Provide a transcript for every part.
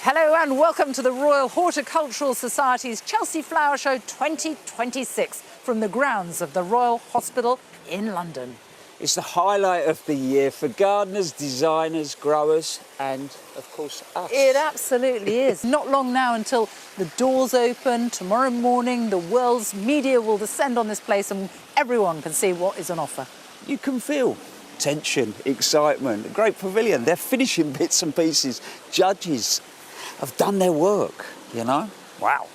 Hello and welcome to the Royal Horticultural Society's Chelsea Flower Show 2026 from the grounds of the Royal Hospital in London. It's the highlight of the year for gardeners, designers, growers and, of course, us. It absolutely is. Not long now until the doors open. Tomorrow morning, the world's media will descend on this place and everyone can see what is on offer. You can feel tension, excitement, a great pavilion. They're finishing bits and pieces. Judges have done their work, you know? Wow.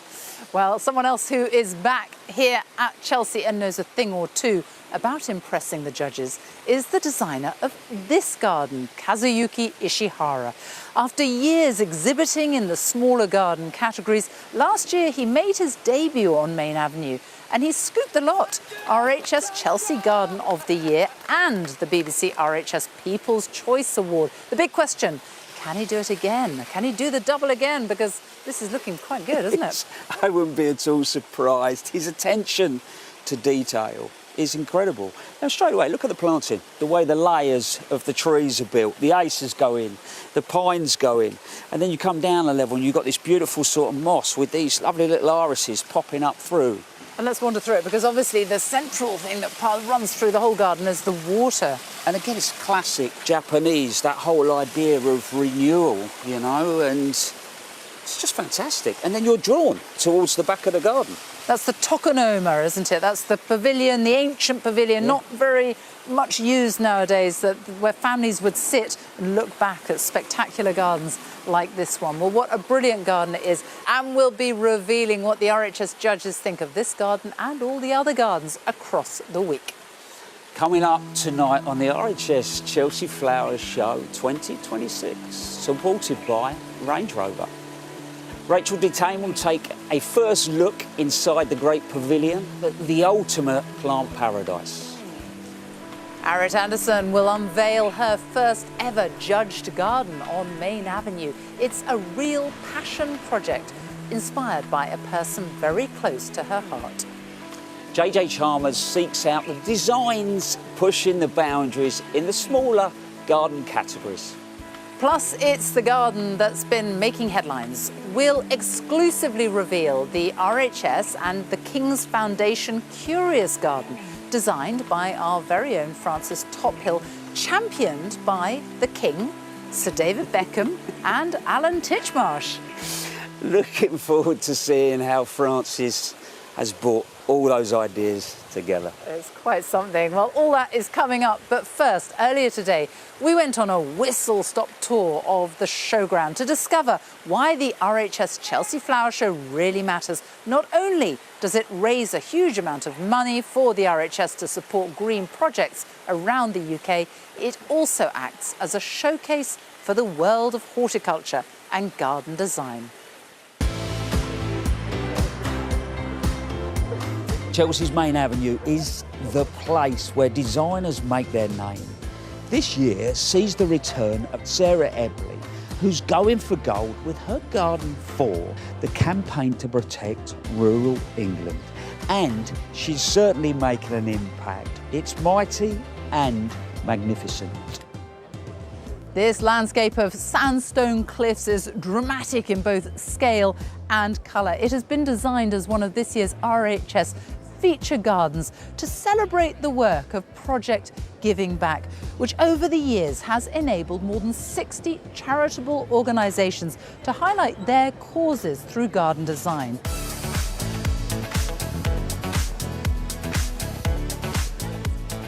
Well, someone else who is back here at Chelsea and knows a thing or two about impressing the judges is the designer of this garden, Kazuyuki Ishihara. After years exhibiting in the smaller garden categories, last year he made his debut on Main Avenue and he scooped the lot. RHS Chelsea Garden of the Year and the BBC RHS People's Choice Award. The big question, can he do it again? Can he do the double again? Because this is looking quite good, isn't it? I wouldn't be at all surprised. His attention to detail is incredible. Now, straight away, look at the planting, the way the layers of the trees are built. The acers go in, the pines go in, and then you come down a level and you've got this beautiful sort of moss with these lovely little irises popping up through. And let's wander through it, because obviously the central thing that runs through the whole garden is the water. And again, it's classic Japanese, that whole idea of renewal, you know, and it's just fantastic. And then you're drawn towards the back of the garden. That's the tokonoma, isn't it? That's the pavilion, the ancient pavilion, not very much used nowadays, where families would sit and look back at spectacular gardens like this one. Well, what a brilliant garden it is. And we'll be revealing what the RHS judges think of this garden and all the other gardens across the week. Coming up tonight on the RHS Chelsea Flower Show 2026, supported by Range Rover. Rachel Detain will take a first look inside the Great Pavilion, the ultimate plant paradise. Harriet Anderson will unveil her first ever judged garden on Main Avenue. It's a real passion project inspired by a person very close to her heart. JJ Chalmers seeks out the designs pushing the boundaries in the smaller garden categories. Plus, it's the garden that's been making headlines. We'll exclusively reveal the RHS and the King's Foundation Curious Garden, designed by our very own Francis Tophill, championed by the King, Sir David Beckham and Alan Titchmarsh. Looking forward to seeing how Francis has brought all those ideas together. It's quite something. Well, all that is coming up. But first, earlier today, we went on a whistle-stop tour of the showground to discover why the RHS Chelsea Flower Show really matters. Not only does it raise a huge amount of money for the RHS to support green projects around the UK, it also acts as a showcase for the world of horticulture and garden design. Chelsea's Main Avenue is the place where designers make their name. This year sees the return of Sarah Ebley, who's going for gold with her Garden 4, the campaign to protect rural England. And she's certainly making an impact. It's mighty and magnificent. This landscape of sandstone cliffs is dramatic in both scale and colour. It has been designed as one of this year's RHS feature gardens to celebrate the work of Project Giving Back, which over the years has enabled more than 60 charitable organisations to highlight their causes through garden design.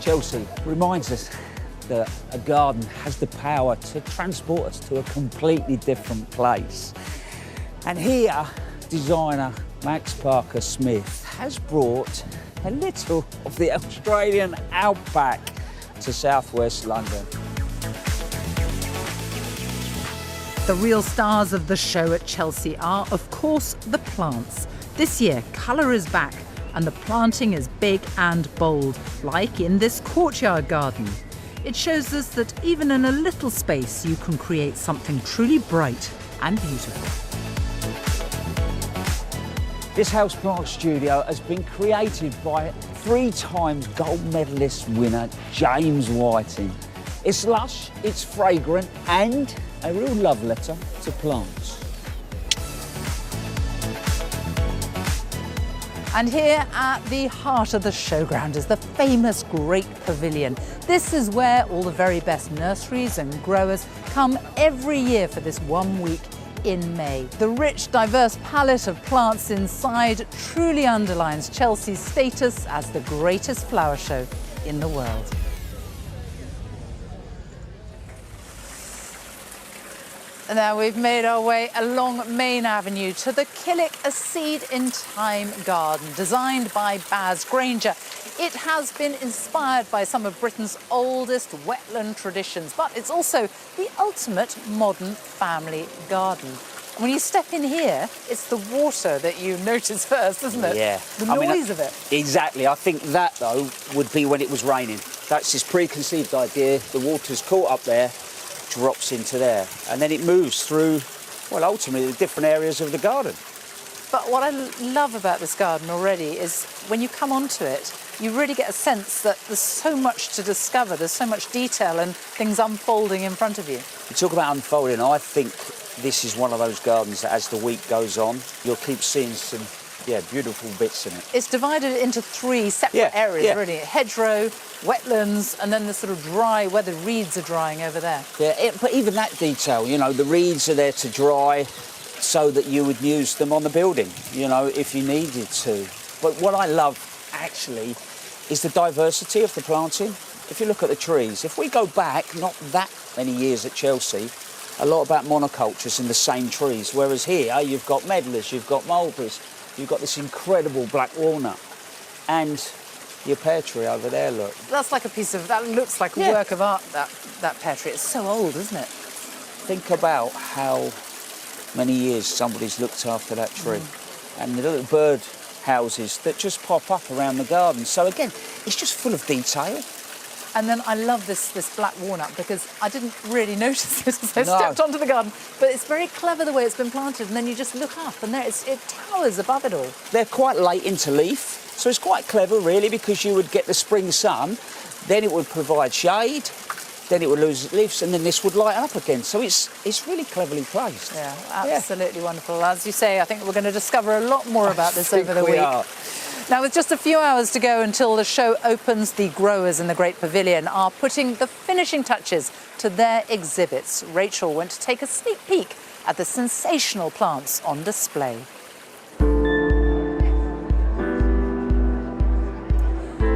Chelsea reminds us that a garden has the power to transport us to a completely different place. And here, designer Max Parker Smith has brought a little of the Australian outback to southwest London. The real stars of the show at Chelsea are, of course, the plants. This year, colour is back and the planting is big and bold, like in this courtyard garden. It shows us that even in a little space, you can create something truly bright and beautiful. This houseplant studio has been created by 3 times gold medalist winner James Whiting. It's lush, it's fragrant and a real love letter to plants. And here at the heart of the showground is the famous Great Pavilion. This is where all the very best nurseries and growers come every year for this 1 week in May. The rich, diverse palette of plants inside truly underlines Chelsea's status as the greatest flower show in the world. Now we've made our way along Main Avenue to the Killick A Seed in Time garden, designed by Baz Granger. It has been inspired by some of Britain's oldest wetland traditions, but it's also the ultimate modern family garden. And when you step in here, it's the water that you notice first, isn't it? Yeah. The noise of it. Exactly. I think that, though, would be when it was raining. That's this preconceived idea. The water's caught up there, drops into there, and then it moves through, well, ultimately the different areas of the garden. But what I love about this garden already is when you come onto it, you really get a sense that there's so much to discover, there's so much detail and things unfolding in front of you. You talk about unfolding, I think this is one of those gardens that as the week goes on, you'll keep seeing some, beautiful bits in it. It's divided into 3 separate areas, really. Hedgerow, wetlands, and then the sort of dry, where the reeds are drying over there. Yeah, but even that detail, the reeds are there to dry so that you would use them on the building, if you needed to. But what I love, actually, is the diversity of the planting. If you look at the trees, if we go back not that many years at Chelsea, a lot about monocultures in the same trees, whereas here you've got medlars, you've got mulberries, you've got this incredible black walnut, and your pear tree over there, look. That's like that looks like a work of art, that pear tree. It's so old, isn't it? Think about how many years somebody's looked after that tree. And the little bird houses that just pop up around the garden. So again, it's just full of detail. And then I love this black walnut because I didn't really notice it as I stepped onto the garden. But it's very clever the way it's been planted, and then you just look up and there it towers above it all. They're quite late into leaf, so it's quite clever really, because you would get the spring sun, then it would provide shade, then it would lose its leaves, and then this would light up again. So it's really cleverly placed. Yeah, absolutely wonderful. As you say, I think we're going to discover a lot more about this over the week. Now, with just a few hours to go until the show opens, the growers in the Great Pavilion are putting the finishing touches to their exhibits. Rachel went to take a sneak peek at the sensational plants on display.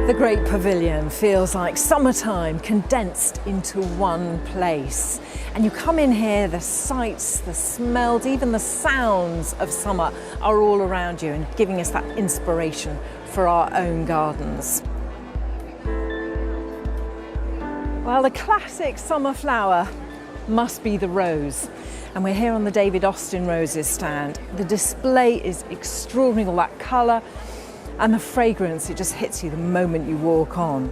The Great Pavilion feels like summertime condensed into one place. And you come in here, the sights, the smells, even the sounds of summer are all around you and giving us that inspiration for our own gardens. Well, the classic summer flower must be the rose. And we're here on the David Austin Roses stand. The display is extraordinary, all that colour. And the fragrance, it just hits you the moment you walk on.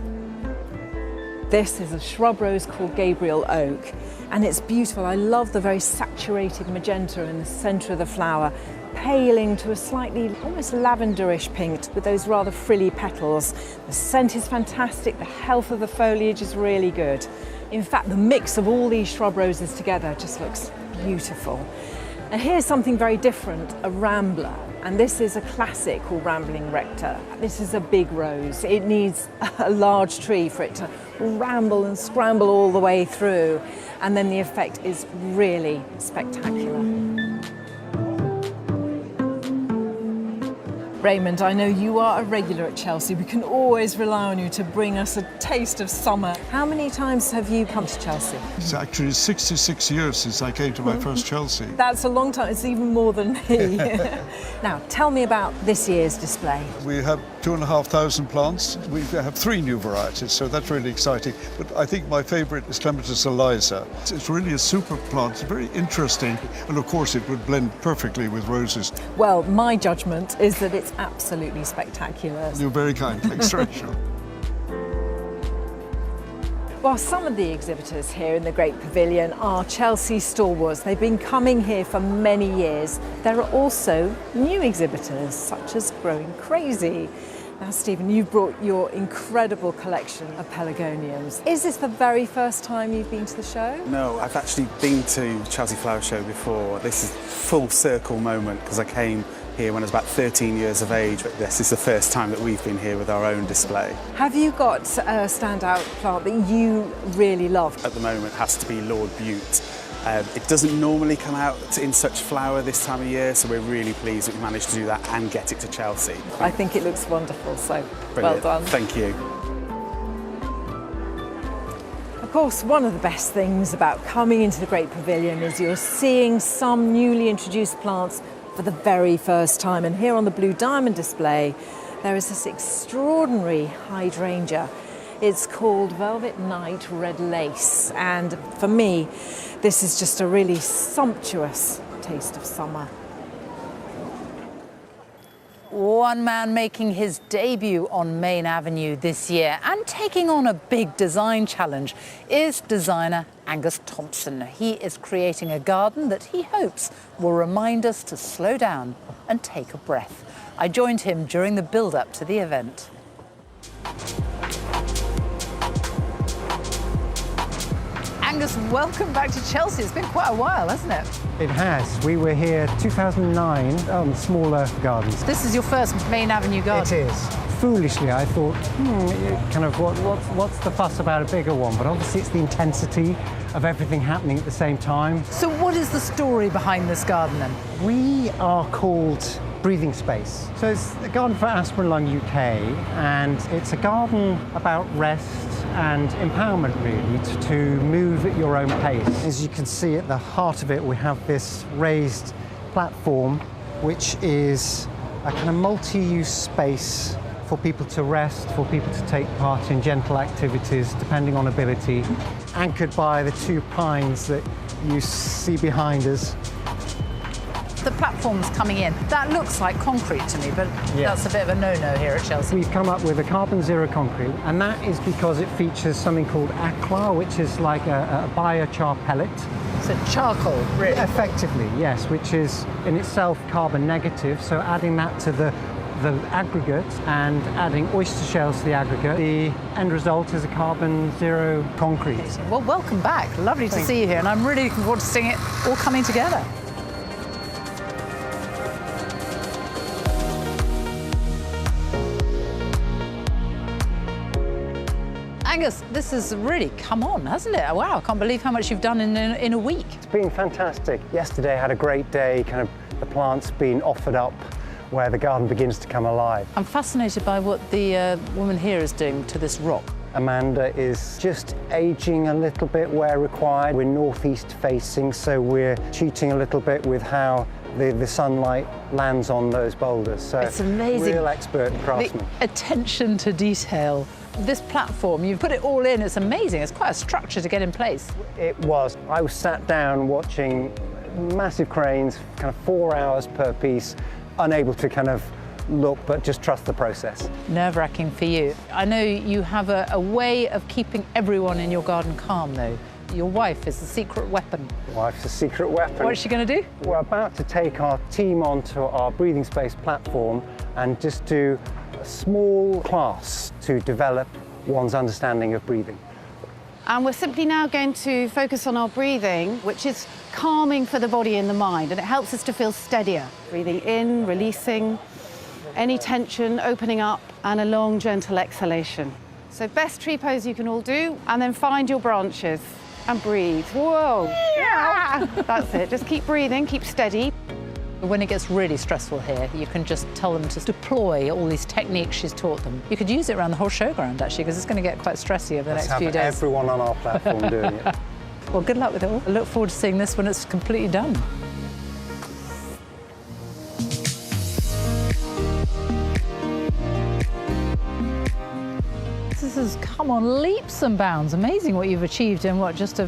This is a shrub rose called Gabriel Oak, and it's beautiful. I love the very saturated magenta in the centre of the flower, paling to a slightly almost lavenderish pink with those rather frilly petals. The scent is fantastic, the health of the foliage is really good. In fact, the mix of all these shrub roses together just looks beautiful. And here's something very different, a rambler. And this is a classic called Rambling Rector. This is a big rose. It needs a large tree for it to ramble and scramble all the way through. And then the effect is really spectacular. Raymond, I know you are a regular at Chelsea. We can always rely on you to bring us a taste of summer. How many times have you come to Chelsea? It's actually 66 years since I came to my first Chelsea. That's a long time. It's even more than me. Now, tell me about this year's display. We have 2,500 plants. We have 3 new varieties, so that's really exciting. But I think my favourite is Clematis Eliza. It's really a super plant. It's very interesting. And of course, it would blend perfectly with roses. Well, my judgment is that it's absolutely spectacular. You're very kind. Thanks, Rachel. Well, some of the exhibitors here in the Great Pavilion are Chelsea stalwarts. They've been coming here for many years. There are also new exhibitors, such as Growing Crazy. Now, Stephen, you've brought your incredible collection of pelargoniums. Is this the very first time you've been to the show? No, I've actually been to Chelsea Flower Show before. This is a full circle moment because I came here when I was about 13 years of age, but this is the first time that we've been here with our own display. Have you got a standout plant that you really love? At the moment has to be Lord Bute. It doesn't normally come out in such flower this time of year, so we're really pleased that we managed to do that and get it to Chelsea. I think it looks wonderful, so Brilliant. well done. Thank you. Of course, one of the best things about coming into the Great Pavilion is you're seeing some newly introduced plants for the very first time. And here on the Blue Diamond display, there is this extraordinary hydrangea. It's called Velvet Night Red Lace. And for me, this is just a really sumptuous taste of summer. One man making his debut on Main Avenue this year and taking on a big design challenge is designer Angus Thompson. He is creating a garden that he hopes will remind us to slow down and take a breath. I joined him during the build-up to the event. Angus, welcome back to Chelsea. It's been quite a while, hasn't it? It has. We were here 2009 on smaller gardens. This is your first Main Avenue garden. It is. Foolishly, I thought, what's the fuss about a bigger one? But obviously it's the intensity of everything happening at the same time. So what is the story behind this garden then? We are called Breathing Space. So it's a garden for Asthma and Lung UK, and it's a garden about rest and empowerment, really, to move at your own pace. As you can see, at the heart of it, we have this raised platform, which is a kind of multi-use space for people to rest, for people to take part in gentle activities, depending on ability, anchored by the two pines that you see behind us. The platform's coming in. That looks like concrete to me, but that's a bit of a no-no here at Chelsea. We've come up with a carbon zero concrete, and that is because it features something called Aclar, which is like a biochar pellet. So charcoal, really? Effectively, yes, which is in itself carbon negative. So adding that to the aggregate and adding oyster shells to the aggregate, the end result is a carbon zero concrete. Well, welcome back. Lovely to see you here, and I'm really looking forward to seeing it all coming together. Angus, this has really come on, hasn't it? Wow, I can't believe how much you've done in a week. It's been fantastic. Yesterday I had a great day, kind of the plants being offered up where the garden begins to come alive. I'm fascinated by what the woman here is doing to this rock. Amanda is just aging a little bit where required. We're northeast facing, so we're cheating a little bit with how the sunlight lands on those boulders. So it's amazing. Real expert craftsman. The attention to detail. This platform, you've put it all in, it's amazing. It's quite a structure to get in place. It was. I was sat down watching massive cranes, kind of 4 hours per piece, unable to kind of look, but just trust the process. Nerve-wracking for you. I know you have a way of keeping everyone in your garden calm, though. Your wife is the secret weapon. Wife's a secret weapon. What is she going to do? We're about to take our team onto our breathing space platform and just do a small class to develop one's understanding of breathing. And we're simply now going to focus on our breathing, which is calming for the body and the mind, and it helps us to feel steadier. Breathing in, releasing any tension, opening up, and a long, gentle exhalation. So best tree pose you can all do, and then find your branches and breathe. Whoa! Yeah. That's it. Just keep breathing, keep steady. When it gets really stressful here, you can just tell them to deploy all these techniques she's taught them. You could use it around the whole showground, actually, because it's going to get quite stressy over the next few days. Everyone on our platform doing it. Well, good luck with it all. I look forward to seeing this when it's completely done. This has come on leaps and bounds. Amazing what you've achieved in, what, just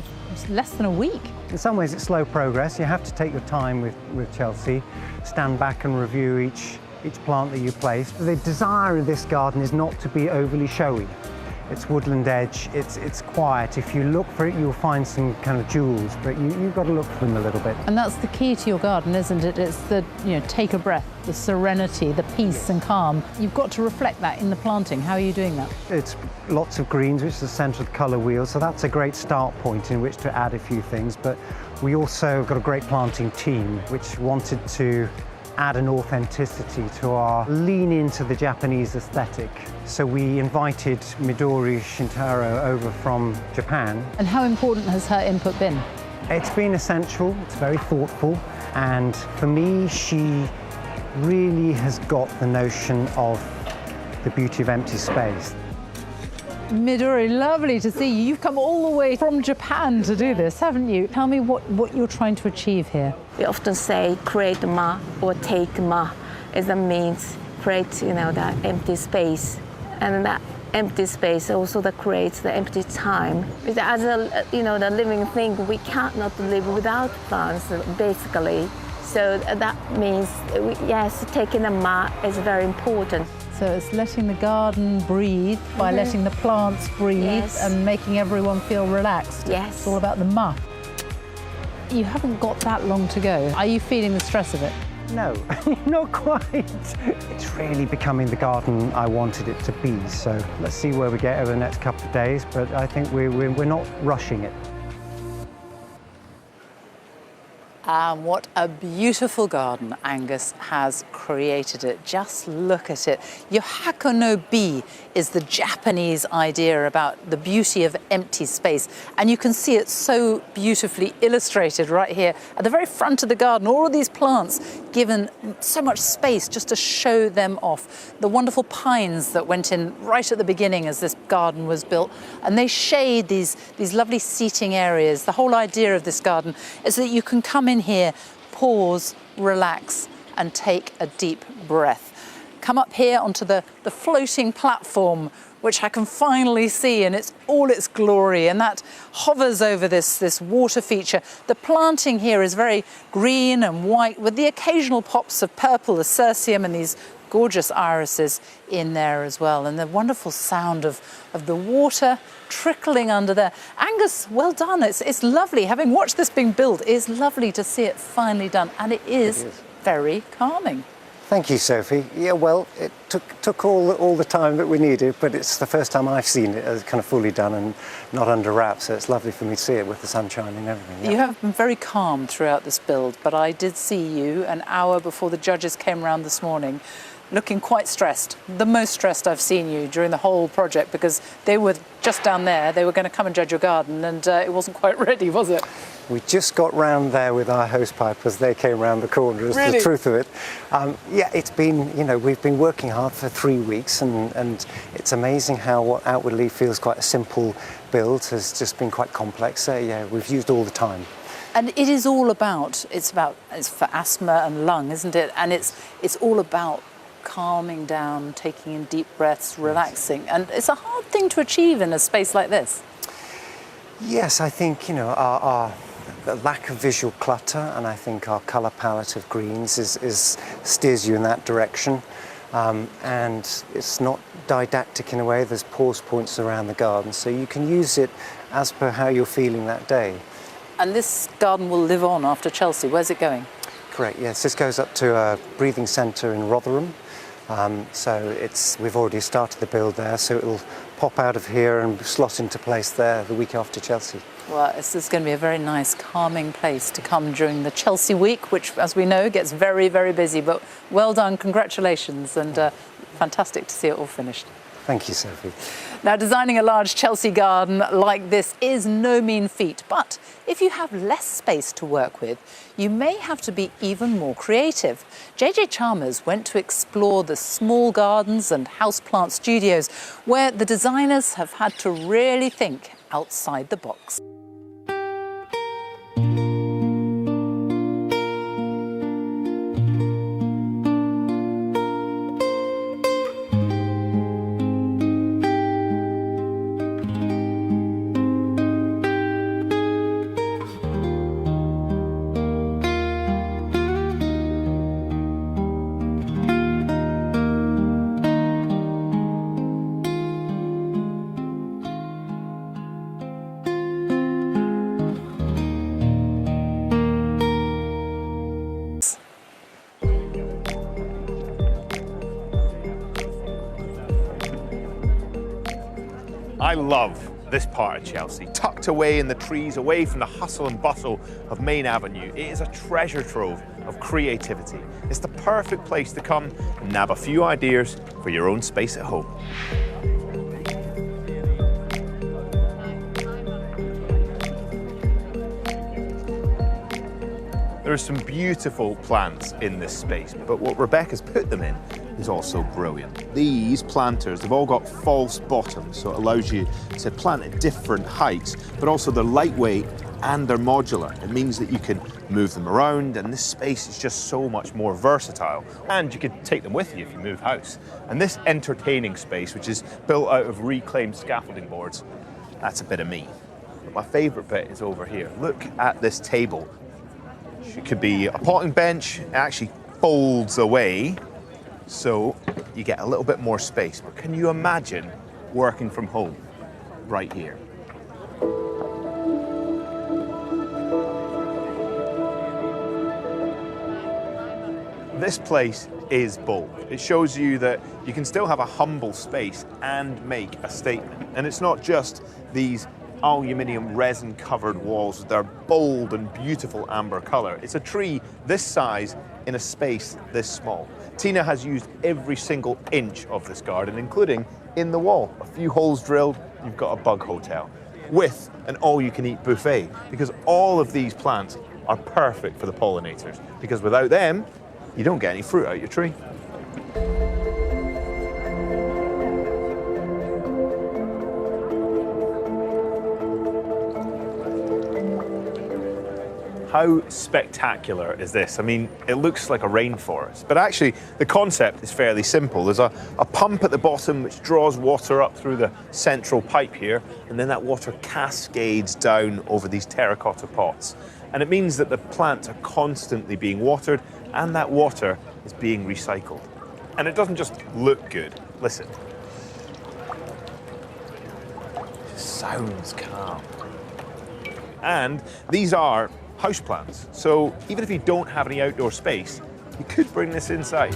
less than a week? In some ways it's slow progress. You have to take your time with Chelsea, stand back and review each plant that you place. The desire of this garden is not to be overly showy. It's woodland edge, it's quiet. If you look for it, you'll find some kind of jewels, but you've got to look for them a little bit. And that's the key to your garden, isn't it? It's the, take a breath, the serenity, the peace and calm. You've got to reflect that in the planting. How are you doing that? It's lots of greens, which is the centre of the colour wheel, so that's a great start point in which to add a few things. But we also got a great planting team, which wanted to add an authenticity to our lean into the Japanese aesthetic. So we invited Midori Shintaro over from Japan. And how important has her input been? It's been essential, it's very thoughtful, and for me, she really has got the notion of the beauty of empty space. Midori, lovely to see you. You've come all the way from Japan to do this, haven't you? Tell me what you're trying to achieve here. We often say create ma or take ma. It means create, the empty space. And that empty space also that creates the empty time. As a, the living thing, we cannot live without plants, basically. So that means, yes, taking a ma is very important. So it's letting the garden breathe by letting the plants breathe and making everyone feel relaxed. Yes. It's all about the ma. You haven't got that long to go. Are you feeling the stress of it? No, not quite. It's really becoming the garden I wanted it to be, so let's see where we get over the next couple of days, but I think we're not rushing it. And what a beautiful garden Angus has created it. Just look at it. Yohako no bi is the Japanese idea about the beauty of empty space. And you can see it so beautifully illustrated right here at the very front of the garden. All of these plants given so much space just to show them off. The wonderful pines that went in right at the beginning as this garden was built. And they shade these lovely seating areas. The whole idea of this garden is that you can come in here, pause, relax, and take a deep breath. Come up here onto the floating platform, which I can finally see in all its glory, and that hovers over this water feature. The planting here is very green and white with the occasional pops of purple, the cercium, and these gorgeous irises in there as well, and the wonderful sound of the water trickling under there. Angus, well done. It's lovely. Having watched this being built, it's lovely to see it finally done, and it is very calming. Thank you, Sophie. Yeah, well, it took all the time that we needed, but it's the first time I've seen it as kind of fully done and not under wraps, so it's lovely for me to see it with the sunshine and everything. Yeah. You have been very calm throughout this build, but I did see you an hour before the judges came around this morning looking quite stressed, the most stressed I've seen you during the whole project, because they were just down there, they were going to come and judge your garden, and it wasn't quite ready, was it? We just got round there with our hosepipe as they came round the corner, is the truth of it. Yeah, it's been, we've been working hard for 3 weeks, and it's amazing how what outwardly feels quite a simple build has just been quite complex. So yeah, we've used all the time. And it is all about, it's for asthma and lung, isn't it? And it's all about calming down, taking in deep breaths, relaxing. And it's a hard thing to achieve in a space like this. Yes, I think, our the lack of visual clutter, and I think our colour palette of greens steers you in that direction. And it's not didactic in a way, there's pause points around the garden, so you can use it as per how you're feeling that day. And this garden will live on after Chelsea. Where's it going? Correct, yes, this goes up to a breathing centre in Rotherham. So we've already started the build there, so it'll pop out of here and slot into place there the week after Chelsea. Well, this is going to be a very nice, calming place to come during the Chelsea week, which, as we know, gets very, very busy. But well done, congratulations, and fantastic to see it all finished. Thank you, Sophie. Now, designing a large Chelsea garden like this is no mean feat, but if you have less space to work with, you may have to be even more creative. JJ Chalmers went to explore the small gardens and houseplant studios where the designers have had to really think outside the box. I love this part of Chelsea, tucked away in the trees, away from the hustle and bustle of Main Avenue. It is a treasure trove of creativity. It's the perfect place to come and nab a few ideas for your own space at home. There are some beautiful plants in this space, but what Rebecca's put them in is also brilliant. These planters, they've all got false bottoms, so it allows you to plant at different heights, but also they're lightweight and they're modular. It means that you can move them around, and this space is just so much more versatile. And you could take them with you if you move house. And this entertaining space, which is built out of reclaimed scaffolding boards, that's a bit of me. But my favorite bit is over here. Look at this table. It could be a potting bench. It actually folds away, so you get a little bit more space. But can you imagine working from home right here? This place is bold. It shows you that you can still have a humble space and make a statement. And it's not just these aluminium resin covered walls with their bold and beautiful amber colour. It's a tree this size in a space this small. Tina has used every single inch of this garden, including in the wall. A few holes drilled, you've got a bug hotel with an all-you-can-eat buffet, because all of these plants are perfect for the pollinators, because without them, you don't get any fruit out your tree. How spectacular is this? I mean, it looks like a rainforest, but actually the concept is fairly simple. There's a pump at the bottom which draws water up through the central pipe here, and then that water cascades down over these terracotta pots. And it means that the plants are constantly being watered, and that water is being recycled. And it doesn't just look good. Listen. It sounds calm. And these are houseplants. So even if you don't have any outdoor space, you could bring this inside.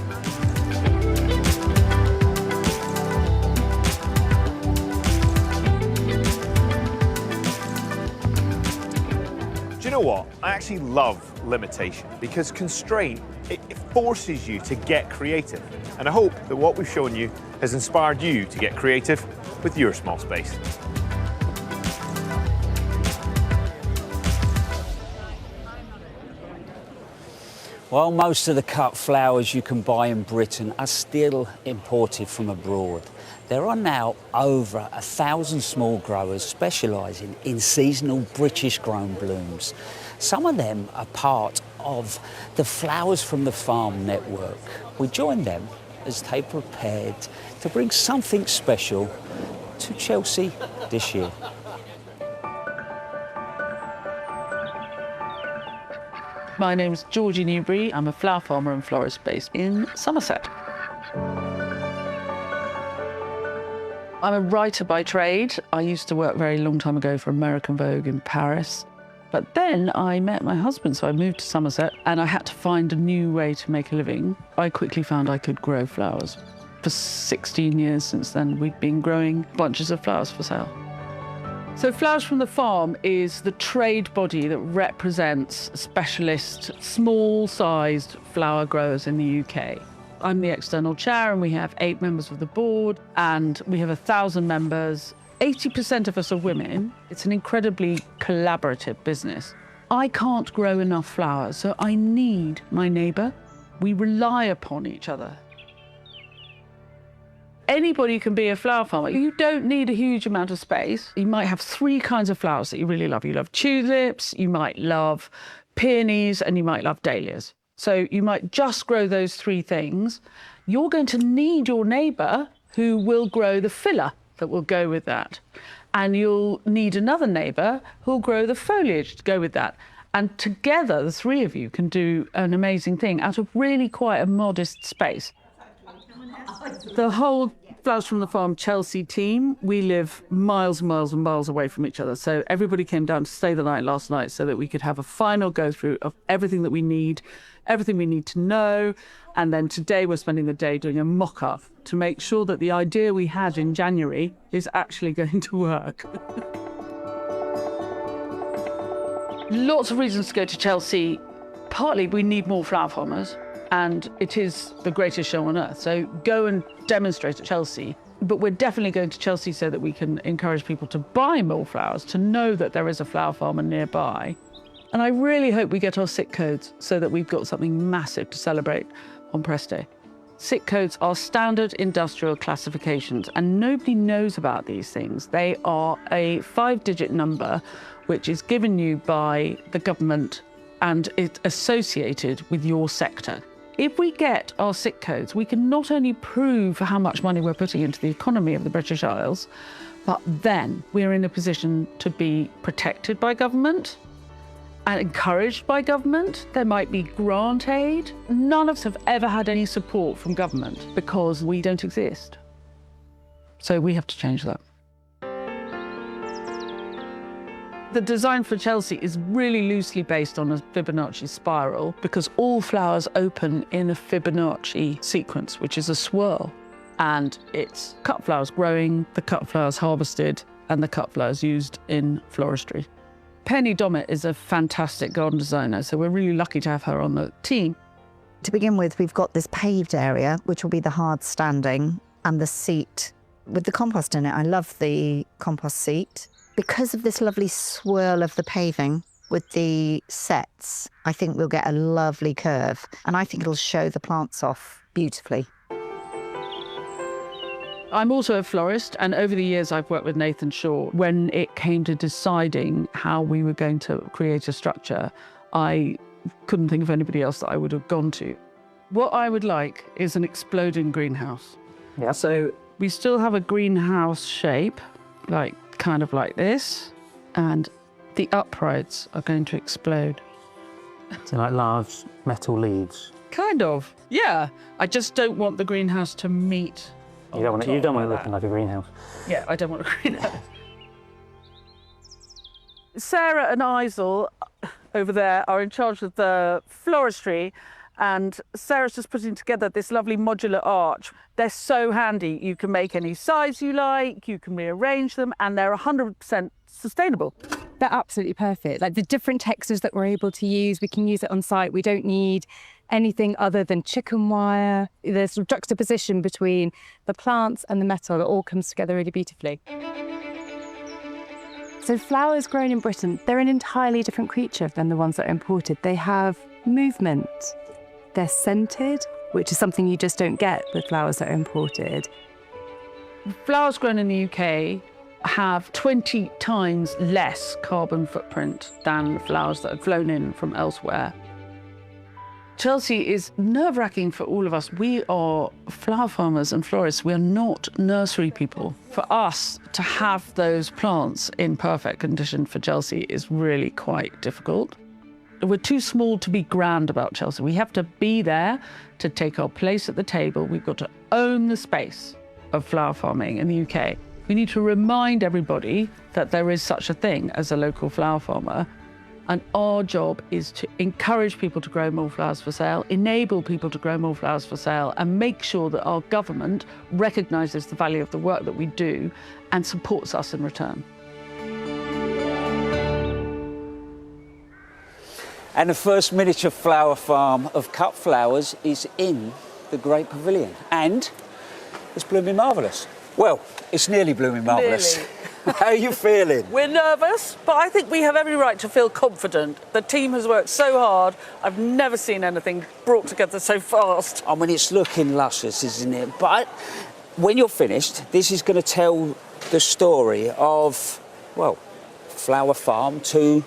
Do you know what? I actually love limitation, because constraint, it forces you to get creative. And I hope that what we've shown you has inspired you to get creative with your small space. While most of the cut flowers you can buy in Britain are still imported from abroad, there are now over 1,000 small growers specialising in seasonal British-grown blooms. Some of them are part of the Flowers from the Farm network. We joined them as they prepared to bring something special to Chelsea this year. My name's Georgie Newbury. I'm a flower farmer and florist based in Somerset. I'm a writer by trade. I used to work a very long time ago for American Vogue in Paris. But then I met my husband, so I moved to Somerset, and I had to find a new way to make a living. I quickly found I could grow flowers. For 16 years since then, we've been growing bunches of flowers for sale. So Flowers from the Farm is the trade body that represents specialist, small-sized flower growers in the UK. I'm the external chair, and we have 8 members of the board, and we have 1,000 members. 80% of us are women. It's an incredibly collaborative business. I can't grow enough flowers, so I need my neighbour. We rely upon each other. Anybody can be a flower farmer. You don't need a huge amount of space. You might have 3 kinds of flowers that you really love. You love tulips, you might love peonies, and you might love dahlias. So you might just grow those 3 things. You're going to need your neighbour who will grow the filler that will go with that. And you'll need another neighbour who'll grow the foliage to go with that. And together, the 3 of you can do an amazing thing out of really quite a modest space. The whole Flowers from the Farm Chelsea team, we live miles and miles and miles away from each other. So everybody came down to stay the night last night so that we could have a final go through of everything that we need, everything we need to know. And then today we're spending the day doing a mock-up to make sure that the idea we had in January is actually going to work. Lots of reasons to go to Chelsea. Partly we need more flower farmers, and it is the greatest show on earth. So go and demonstrate at Chelsea. But we're definitely going to Chelsea so that we can encourage people to buy more flowers, to know that there is a flower farmer nearby. And I really hope we get our SIC codes so that we've got something massive to celebrate on Press Day. SIC codes are standard industrial classifications, and nobody knows about these things. They are a 5-digit number which is given you by the government and it's associated with your sector. If we get our SIC codes, we can not only prove how much money we're putting into the economy of the British Isles, but then we're in a position to be protected by government and encouraged by government. There might be grant aid. None of us have ever had any support from government because we don't exist. So we have to change that. The design for Chelsea is really loosely based on a Fibonacci spiral because all flowers open in a Fibonacci sequence, which is a swirl. And it's cut flowers growing, the cut flowers harvested, and the cut flowers used in floristry. Penny Dommett is a fantastic garden designer, so we're really lucky to have her on the team. To begin with, we've got this paved area, which will be the hard standing, and the seat with the compost in it. I love the compost seat. Because of this lovely swirl of the paving with the sets, I think we'll get a lovely curve, and I think it'll show the plants off beautifully. I'm also a florist, and over the years I've worked with Nathan Shaw. When it came to deciding how we were going to create a structure, I couldn't think of anybody else that I would have gone to. What I would like is an exploding greenhouse. Yeah. So we still have a greenhouse shape, kind of like this, and the uprights are going to explode. So like large metal leaves. Kind of, yeah. I just don't want the greenhouse to meet. You don't want it looking like a greenhouse. Yeah, I don't want a greenhouse. Sarah and Isel over there are in charge of the floristry, and Sarah's just putting together this lovely modular arch. They're so handy. You can make any size you like, you can rearrange them, and they're 100% sustainable. They're absolutely perfect. Like the different textures that we're able to use, we can use it on site. We don't need anything other than chicken wire. There's sort of juxtaposition between the plants and the metal. It all comes together really beautifully. So flowers grown in Britain, they're an entirely different creature than the ones that are imported. They have movement. They're scented, which is something you just don't get with flowers that are imported. Flowers grown in the UK have 20 times less carbon footprint than flowers that are flown in from elsewhere. Chelsea is nerve-wracking for all of us. We are flower farmers and florists. We are not nursery people. For us to have those plants in perfect condition for Chelsea is really quite difficult. We're too small to be grand about Chelsea. We have to be there to take our place at the table. We've got to own the space of flower farming in the UK. We need to remind everybody that there is such a thing as a local flower farmer. And our job is to encourage people to grow more flowers for sale, enable people to grow more flowers for sale, and make sure that our government recognises the value of the work that we do and supports us in return. And the first miniature flower farm of cut flowers is in the Great Pavilion. And it's blooming marvellous. Well, it's nearly blooming marvellous. Nearly. How are you feeling? We're nervous, but I think we have every right to feel confident. The team has worked so hard. I've never seen anything brought together so fast. I mean, it's looking luscious, isn't it? But when you're finished, this is going to tell the story of, well, flower farm to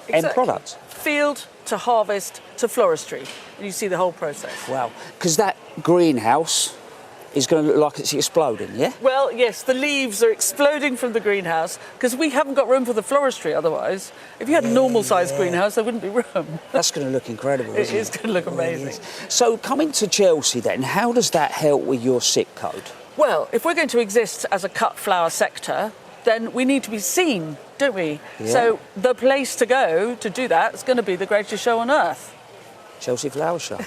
end product. Field to harvest to floristry. And you see the whole process. Wow. Because that greenhouse is going to look like it's exploding, yeah? Well, yes, the leaves are exploding from the greenhouse because we haven't got room for the floristry otherwise. If you had a normal-sized greenhouse, there wouldn't be room. That's going to look incredible, isn't it? It is going to look amazing. So coming to Chelsea then, how does that help with your SIC code? Well, if we're going to exist as a cut flower sector, then we need to be seen, don't we? Yeah. So the place to go to do that is going to be the greatest show on earth. Chelsea Flower Show.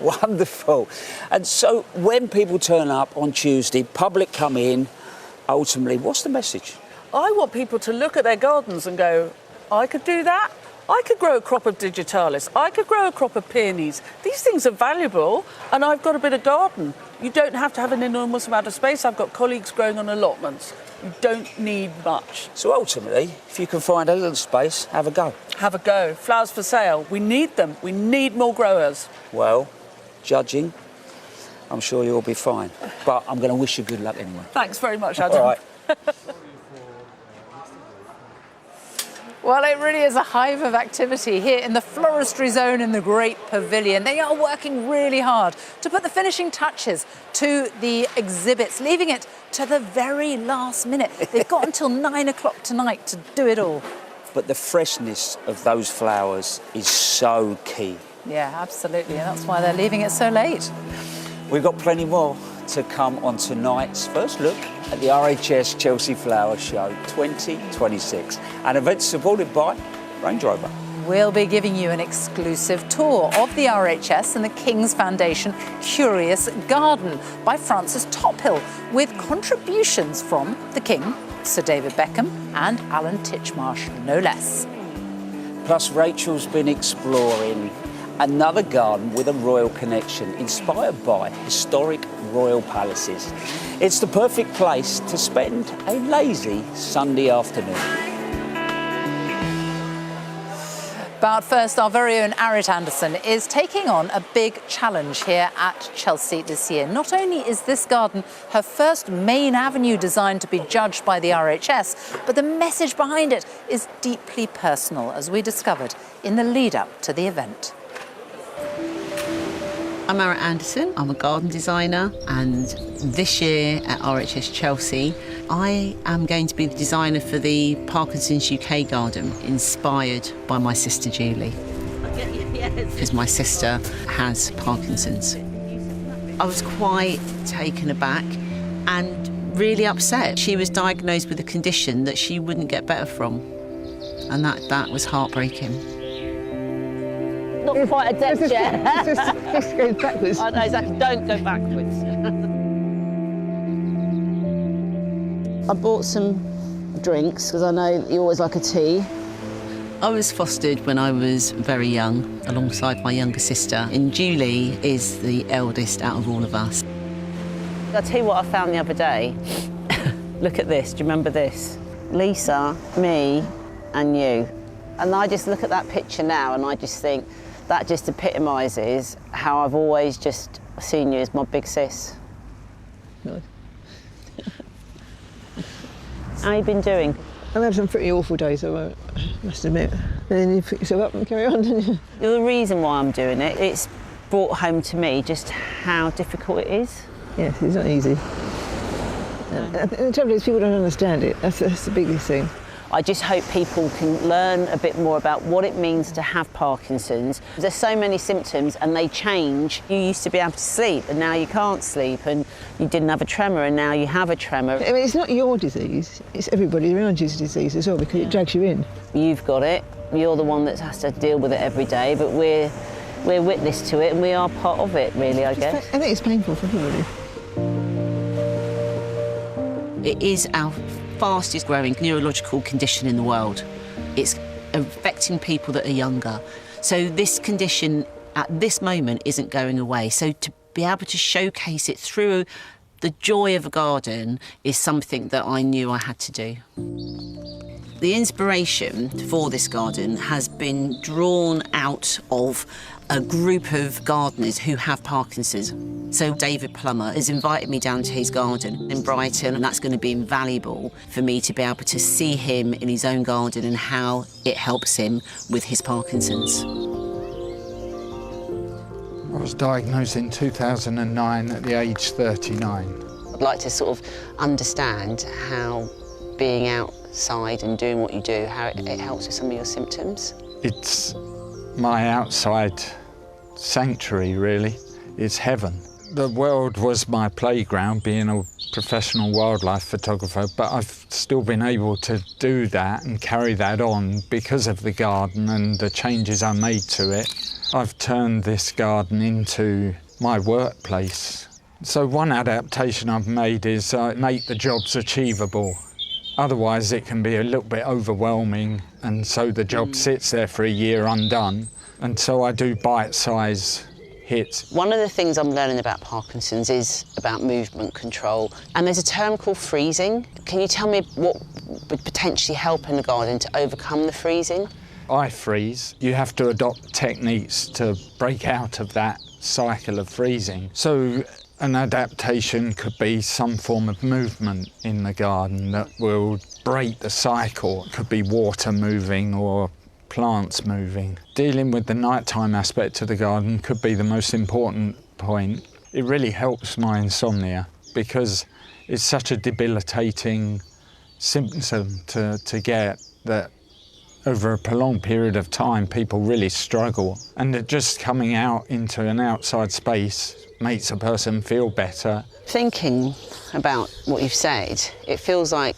Wonderful. And so when people turn up on Tuesday, public come in, ultimately, what's the message? I want people to look at their gardens and go, I could do that. I could grow a crop of digitalis, I could grow a crop of peonies. These things are valuable, and I've got a bit of garden. You don't have to have an enormous amount of space. I've got colleagues growing on allotments. You don't need much. So ultimately, if you can find a little space, have a go. Have a go. Flowers for sale. We need them. We need more growers. Well, judging, I'm sure you'll be fine. But I'm going to wish you good luck anyway. Thanks very much, Adam. All right. Well, it really is a hive of activity here in the floristry zone in the Great Pavilion. They are working really hard to put the finishing touches to the exhibits, leaving it to the very last minute. They've got until 9 o'clock tonight to do it all. But the freshness of those flowers is so key. Yeah, absolutely, and that's why they're leaving it so late. We've got plenty more to come on tonight's first look at the RHS Chelsea Flower Show 2026, an event supported by Range Rover. We'll be giving you an exclusive tour of the RHS and the King's Foundation Curious Garden by Francis Tophill, with contributions from the King, Sir David Beckham and Alan Titchmarsh, no less. Plus, Rachel's been exploring another garden with a royal connection, inspired by historic royal palaces. It's the perfect place to spend a lazy Sunday afternoon. But first, our very own Arit Anderson is taking on a big challenge here at Chelsea this year. Not only is this garden her first main avenue designed to be judged by the RHS, but the message behind it is deeply personal, as we discovered in the lead-up to the event. I'm Arit Anderson, I'm a garden designer, and this year at RHS Chelsea I am going to be the designer for the Parkinson's UK garden, inspired by my sister Julie, because my sister has Parkinson's. I was quite taken aback and really upset. She was diagnosed with a condition that she wouldn't get better from, and that was heartbreaking. Not quite a depth yet. Just go backwards. I know, exactly. Don't go backwards. I bought some drinks because I know you always like a tea. I was fostered when I was very young, alongside my younger sister, and Julie is the eldest out of all of us. I'll tell you what I found the other day. Look at this. Do you remember this? Lisa, me, and you. And I just look at that picture now and I just think that just epitomises how I've always just seen you as my big sis. Nice. How you been doing? I've had some pretty awful days, I must admit. And then you pick yourself up and carry on, don't you? The reason why I'm doing it, it's brought home to me just how difficult it is. Yes, it's not easy. And the trouble is, people don't understand it. That's the biggest thing. I just hope people can learn a bit more about what it means to have Parkinson's. There's so many symptoms and they change. You used to be able to sleep and now you can't sleep, and you didn't have a tremor and now you have a tremor. I mean, it's not your disease, it's everybody around you's disease as well, because it drags you in. You've got it, you're the one that has to deal with it every day, but we're witness to it and we are part of it, really, I guess. I think it's painful for everybody. It is our fastest growing neurological condition in the world. It's affecting people that are younger. So this condition at this moment isn't going away. So to be able to showcase it through the joy of a garden is something that I knew I had to do. The inspiration for this garden has been drawn out of a group of gardeners who have Parkinson's. So David Plummer has invited me down to his garden in Brighton, and that's going to be invaluable for me to be able to see him in his own garden and how it helps him with his Parkinson's. I was diagnosed in 2009 at the age 39. I'd like to sort of understand how being outside and doing what you do, how it helps with some of your symptoms. It's my outside sanctuary, really. It's heaven. The world was my playground, being a professional wildlife photographer, but I've still been able to do that and carry that on because of the garden and the changes I made to it. I've turned this garden into my workplace. So one adaptation I've made is make the jobs achievable. Otherwise, it can be a little bit overwhelming, and so the job sits there for a year undone. And so I do bite-size hits. One of the things I'm learning about Parkinson's is about movement control. And there's a term called freezing. Can you tell me what would potentially help in the garden to overcome the freezing? I freeze. You have to adopt techniques to break out of that cycle of freezing. So an adaptation could be some form of movement in the garden that will break the cycle. It could be water moving or plants moving. Dealing with the nighttime aspect of the garden could be the most important point. It really helps my insomnia because it's such a debilitating symptom to get that over a prolonged period of time people really struggle. And that just coming out into an outside space makes a person feel better. Thinking about what you've said, it feels like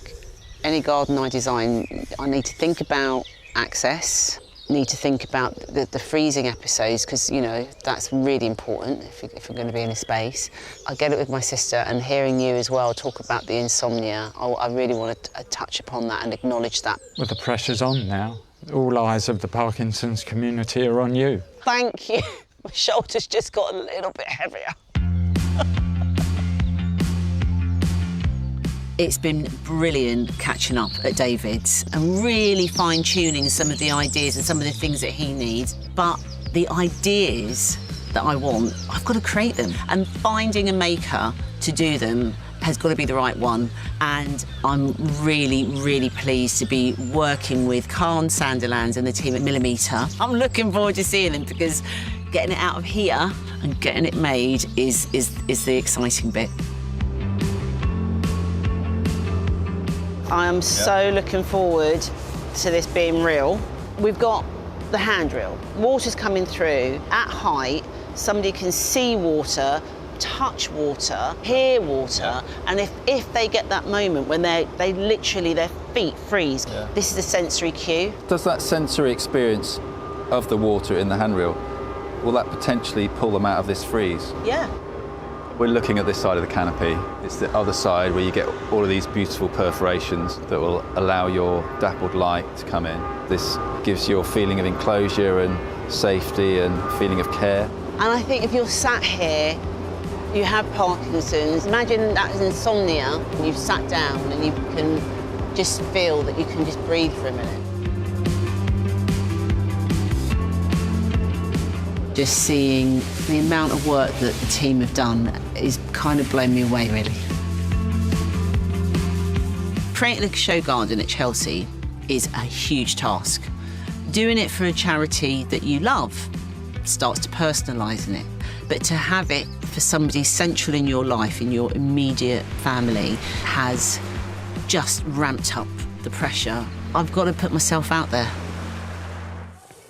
any garden I design, I need to think about access, need to think about the freezing episodes, because, you know, that's really important if we're going to be in a space. I get it with my sister, and hearing you as well talk about the insomnia, I really want to touch upon that and acknowledge that. Well, the pressure's on now. All eyes of the Parkinson's community are on you. Thank you. My shoulders just got a little bit heavier. It's been brilliant catching up at David's and really fine-tuning some of the ideas and some of the things that he needs. But the ideas that I want, I've got to create them. And finding a maker to do them has got to be the right one. And I'm really, really pleased to be working with Khan Sanderlands and the team at Millimeter. I'm looking forward to seeing them because getting it out of here and getting it made is the exciting bit. I am so looking forward to this being real. We've got the handrail. Water's coming through at height. Somebody can see water, touch water, hear water, and if they get that moment when they literally, their feet freeze, this is a sensory cue. Does that sensory experience of the water in the handrail, will that potentially pull them out of this freeze? Yeah. We're looking at this side of the canopy. It's the other side where you get all of these beautiful perforations that will allow your dappled light to come in. This gives you a feeling of enclosure and safety and feeling of care. And I think if you're sat here, you have Parkinson's, imagine that as insomnia, and you've sat down and you can just feel that you can just breathe for a minute. Just seeing the amount of work that the team have done is kind of blown me away, really. Creating a show garden at Chelsea is a huge task. Doing it for a charity that you love starts to personalising it. But to have it for somebody central in your life, in your immediate family, has just ramped up the pressure. I've got to put myself out there.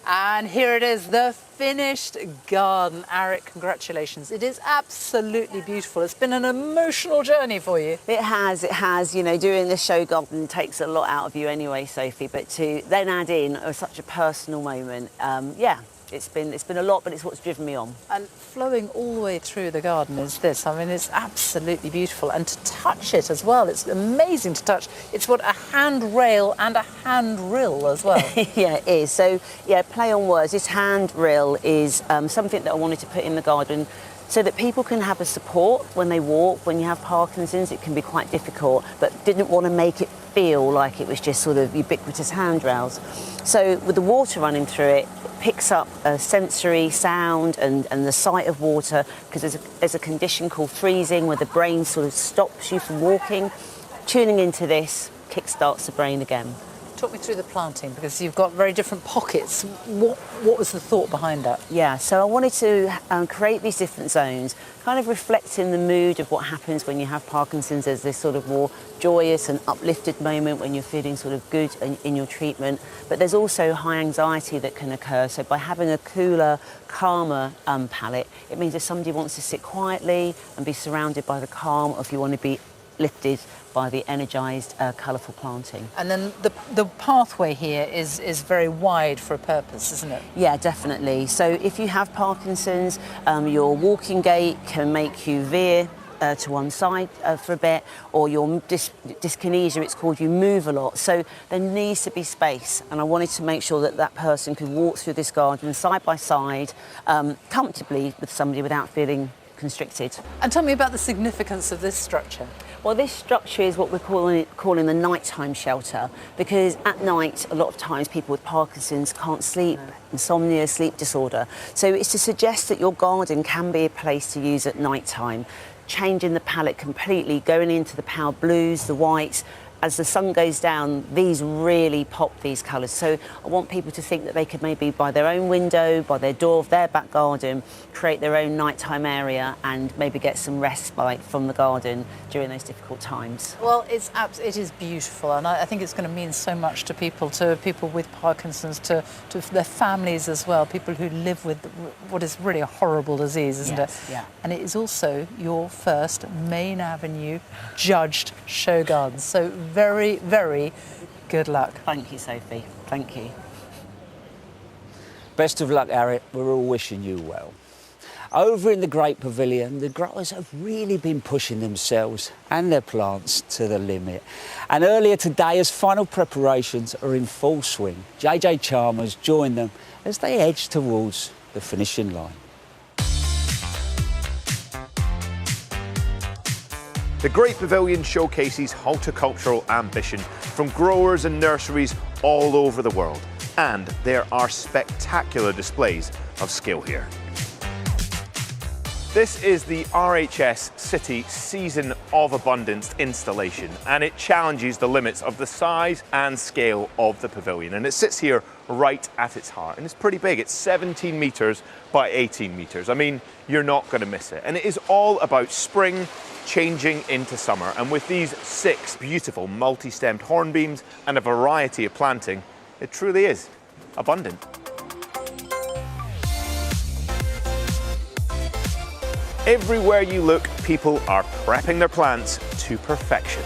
And here it is, the finished garden. Arik, congratulations. It is absolutely beautiful. It's been an emotional journey for you. It has. You know, doing the show garden takes a lot out of you anyway, Sophie, but to then add in such a personal moment, yeah, it's been a lot, but it's what's driven me on. And flowing all the way through the garden is this. I mean, it's absolutely beautiful. And to touch it as well, it's amazing to touch. It's what a handrail and a handrill as well. Yeah, it is. So, yeah, play on words. This handrail is something that I wanted to put in the garden so that people can have a support when they walk. When you have Parkinson's, it can be quite difficult, but didn't want to make it feel like it was just sort of ubiquitous handrails. So with the water running through it, picks up a sensory sound and the sight of water, because there's a condition called freezing where the brain sort of stops you from walking. Tuning into this kickstarts the brain again. Talk me through the planting, because you've got very different pockets. What was the thought behind that? Yeah, so I wanted to create these different zones, kind of reflecting the mood of what happens when you have Parkinson's. There's this sort of more joyous and uplifted moment when you're feeling sort of good in your treatment, but there's also high anxiety that can occur. So by having a cooler, calmer palette, it means if somebody wants to sit quietly and be surrounded by the calm, or if you want to be lifted by the energised, colourful planting. And then the pathway here is very wide for a purpose, isn't it? Yeah, definitely. So if you have Parkinson's, your walking gait can make you veer to one side for a bit, or your dyskinesia, it's called, you move a lot. So there needs to be space, and I wanted to make sure that that person could walk through this garden side by side, comfortably with somebody without feeling constricted. And tell me about the significance of this structure. Well, this structure is what we're calling the nighttime shelter, because at night, a lot of times people with Parkinson's can't sleep, insomnia, sleep disorder. So it's to suggest that your garden can be a place to use at night time, changing the palette completely, going into the pale blues, the whites. As the sun goes down, these really pop, these colours. So I want people to think that they could maybe by their own window, by their door of their back garden, create their own nighttime area and maybe get some respite from the garden during those difficult times. Well, it is beautiful, and I think it's going to mean so much to people with Parkinson's, to their families as well, people who live with what is really a horrible disease, isn't it? Yeah. And it is also your first Main Avenue judged show garden. So very, very good luck. Thank you, Sophie. Thank you. Best of luck, Harriet. We're all wishing you well. Over in the Great Pavilion, the growers have really been pushing themselves and their plants to the limit. And earlier today, as final preparations are in full swing, JJ Chalmers joined them as they edge towards the finishing line. The Great Pavilion showcases horticultural ambition from growers and nurseries all over the world, and there are spectacular displays of skill here. This is the RHS City Season of Abundance installation, and it challenges the limits of the size and scale of the pavilion, and it sits here right at its heart, and it's pretty big. It's 17 metres by 18 metres. I mean, you're not going to miss it, and it is all about spring changing into summer, and with these 6 beautiful multi-stemmed hornbeams and a variety of planting, it truly is abundant. Everywhere you look, people are prepping their plants to perfection.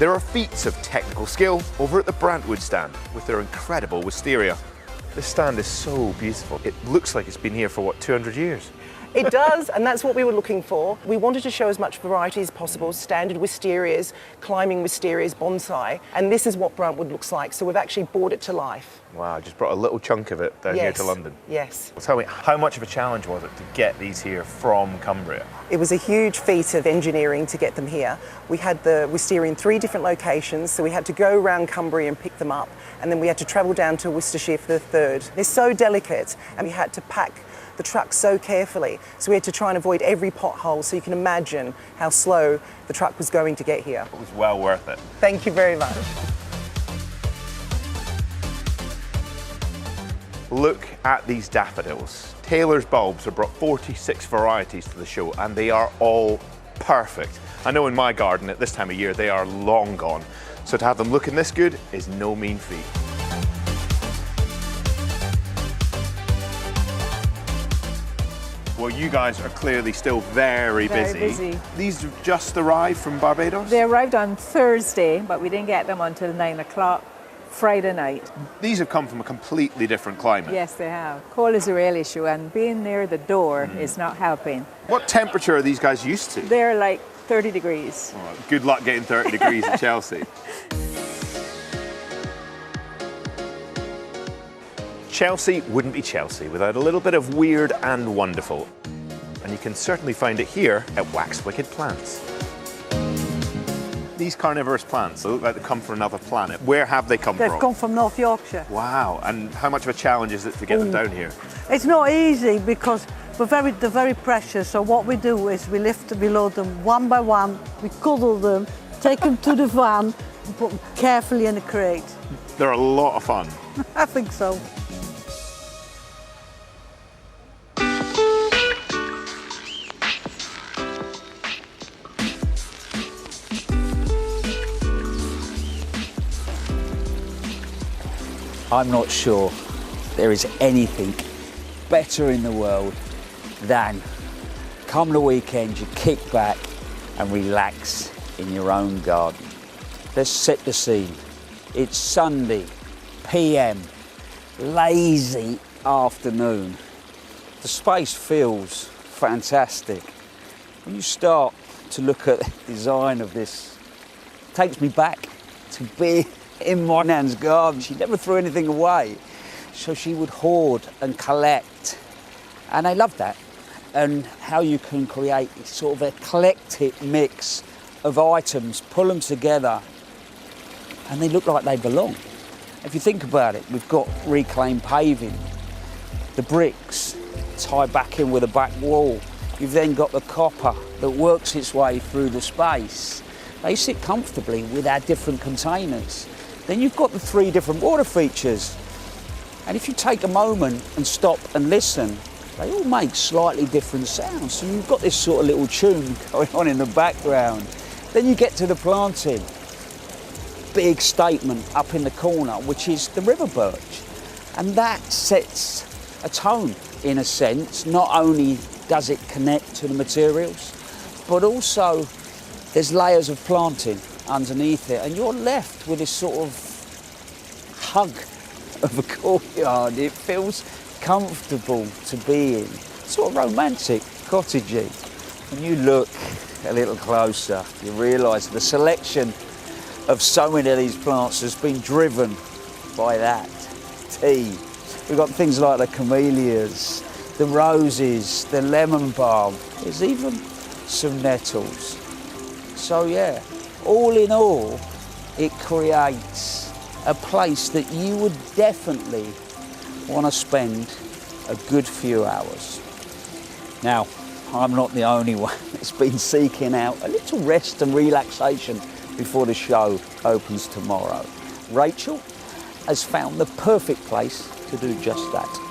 There are feats of technical skill over at the Brantwood stand with their incredible wisteria. This stand is so beautiful. It looks like it's been here for, what, 200 years? It does, and that's what we were looking for. We wanted to show as much variety as possible, standard wisterias, climbing wisterias, bonsai, and this is what Brantwood looks like, so we've actually brought it to life. Wow, just brought a little chunk of it down here to London. Yes. Well, tell me, how much of a challenge was it to get these here from Cumbria? It was a huge feat of engineering to get them here. We had the wisteria in 3 different locations, so we had to go around Cumbria and pick them up, and then we had to travel down to Worcestershire for the 3rd. They're so delicate, and we had to pack the truck so carefully, so we had to try and avoid every pothole, so you can imagine how slow the truck was going to get here. It was well worth it. Thank you very much. Look at these daffodils. Taylor's bulbs have brought 46 varieties to the show, and they are all perfect. I know in my garden at this time of year they are long gone, so to have them looking this good is no mean feat. Well, you guys are clearly still very busy. These have just arrived from Barbados? They arrived on Thursday, but we didn't get them until 9 o'clock Friday night. These have come from a completely different climate. Yes, they have. Cold is a real issue, and being near the door is not helping. What temperature are these guys used to? They're like 30 degrees. Oh, good luck getting 30 degrees in Chelsea. Chelsea wouldn't be Chelsea without a little bit of weird and wonderful. And you can certainly find it here at Wax Wicked Plants. These carnivorous plants look like they come from another planet. Where have they come from? They've come from North Yorkshire. Wow, and how much of a challenge is it to get them down here? It's not easy because they're very precious. So what we do is we lift and we load them one by one, we cuddle them, take them to the van and put them carefully in a crate. They're a lot of fun. I think so. I'm not sure there is anything better in the world than come the weekend, you kick back and relax in your own garden. Let's set the scene. It's Sunday, PM, lazy afternoon. The space feels fantastic. When you start to look at the design of this, it takes me back to being in my nan's garden. She never threw anything away, so she would hoard and collect, and I love that. And how you can create sort of an eclectic mix of items, pull them together, and they look like they belong. If you think about it, we've got reclaimed paving, the bricks tie back in with a back wall. You've then got the copper that works its way through the space. They sit comfortably with our different containers. Then you've got the 3 different water features. And if you take a moment and stop and listen, they all make slightly different sounds. So you've got this sort of little tune going on in the background. Then you get to the planting. Big statement up in the corner, which is the river birch. And that sets a tone, in a sense. Not only does it connect to the materials, but also there's layers of planting underneath it, and you're left with this sort of hug of a courtyard. It feels comfortable to be in, sort of romantic, cottagey. When you look a little closer, you realise the selection of so many of these plants has been driven by that tea. We've got things like the camellias, the roses, the lemon balm. There's even some nettles. So yeah, all in all, it creates a place that you would definitely want to spend a good few hours. Now, I'm not the only one that's been seeking out a little rest and relaxation before the show opens tomorrow. Rachel has found the perfect place to do just that.